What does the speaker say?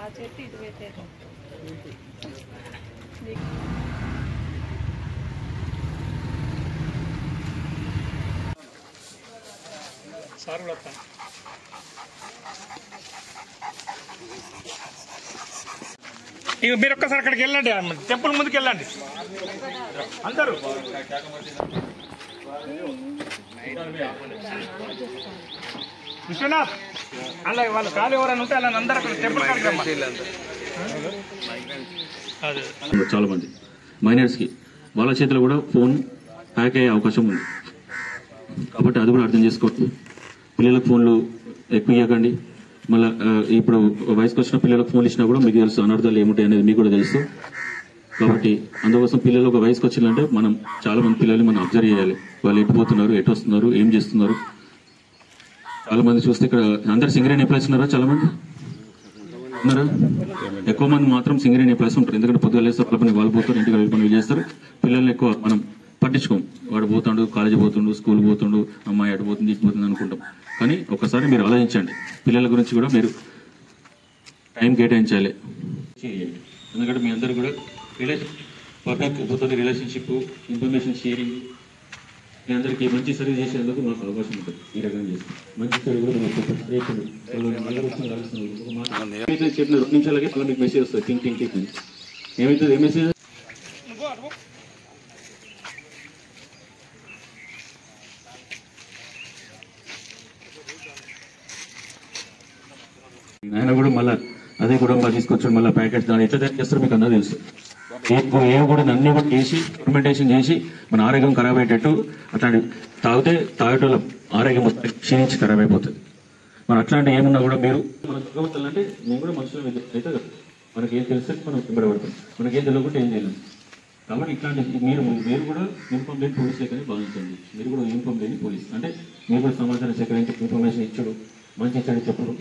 ఆ చెట్టు ఇటు పెట్టేది సార్ కూడా ఇక మీరు ఒక్కసారి అక్కడికి వెళ్ళండి, టెంపుల్ ముందుకు వెళ్ళండి అందరూ. విశ్వనాథ్ అలా వాళ్ళు ఖాళీ ఎవరైనా ఉంటే అలా అందరూ అక్కడ టెంపుల్ చాలా మంది మైనర్స్కి వాళ్ళ చేతిలో కూడా ఫోన్ హ్యాక్ అయ్యే అవకాశం ఉంది కాబట్టి అది కూడా అర్థం చేసుకోండి. పిల్లలకు ఫోన్లు ఎక్కువ ఇవ్వకండి. మళ్ళీ ఇప్పుడు వయసుకు వచ్చిన పిల్లలకు ఫోన్లు ఇచ్చినా కూడా మీకు తెలుసు అనర్థాలు ఏముంటాయి అనేది మీకు కూడా తెలుసు. కాబట్టి అందుకోసం పిల్లలు ఒక వయసుకు వచ్చిందంటే మనం చాలా మంది పిల్లల్ని మనం అబ్జర్వ్ చేయాలి. వాళ్ళు ఎటు పోతున్నారు, ఎటు వస్తున్నారు, ఏం చేస్తున్నారు. చాలా మంది చూస్తే ఇక్కడ అందరు సింగరేణి ఎంప్లాయీస్ ఉన్నారా? చాలా మంది ఉన్నారా? ఎక్కువ మంది మాత్రం సింగరేణి ఎంప్లాయీస్ ఉంటారు. ఎందుకంటే పొద్దుగా లేస్తే వాళ్ళ పని వాళ్ళు పోతారు, ఇంటికి వెళ్ళి పనులు చేస్తారు. పిల్లల్ని ఎక్కువ మనం పట్టించుకోం. వాడు పోతాడు, కాలేజీ పోతుండు, స్కూల్ పోతుండు, అమ్మాయి అటు పోతుంది, ఇటు పోతుంది అనుకుంటాం. కానీ ఒకసారి మీరు ఆలోచించండి, పిల్లల గురించి కూడా మీరు టైం కేటాయించాలి. ఎందుకంటే మీ అందరూ కూడా పబ్లిక్ పోతుంది, రిలేషన్షిప్, ఇన్ఫర్మేషన్ షేరింగ్, మీ అందరికీ మంచి సర్వీస్ చేసేందుకు మాకు అవకాశం ఉంటుంది. ఈ రకంగా చేసి మంచి సర్వీస్ కూడా మీకు చెప్పిన 2 నిమిషాలకే మళ్ళీ మీకు మెసేజ్ వస్తుంది. థింక్ ఏమవుతుంది? ఏ మెసేజ్? ఆయన కూడా మళ్ళీ అదే కూడా తీసుకొచ్చాడు, మళ్ళీ ప్యాకెట్స్ దాన్ని ఎట్లా తయారు చేస్తారో మీకు అందరూ తెలుసు. ఏం కూడా అన్ని కూడా చేసి ఫర్మెంటేషన్ చేసి మన ఆరోగ్యం ఖరాబ్ అయ్యేటట్టు అట్లాంటి తాగేటోళ్ళ ఆరోగ్యం మొత్తం క్షీణించి ఖరాబ్ అయిపోతుంది. మరి అట్లాంటి ఏమున్నా కూడా మీరు మనం అంటే మేము కూడా మనుషులు అయితే కదా, మనకి ఏం తెలిస్తే మనం ఇబ్బందిపడతాం, మనకేం తెలియకుంటే ఏం చేయలేం. కాబట్టి ఇట్లాంటి మీరు కూడా యూనిఫామ్ లేని పోలీస్ లేకనే భావించండి. మీరు కూడా యూనిఫామ్ లేని పోలీస్ అంటే మీరు కూడా సమాచారం సేకరించి ఇన్ఫర్మేషన్ ఇచ్చుడు, మంచి చెడు చెప్పుడు.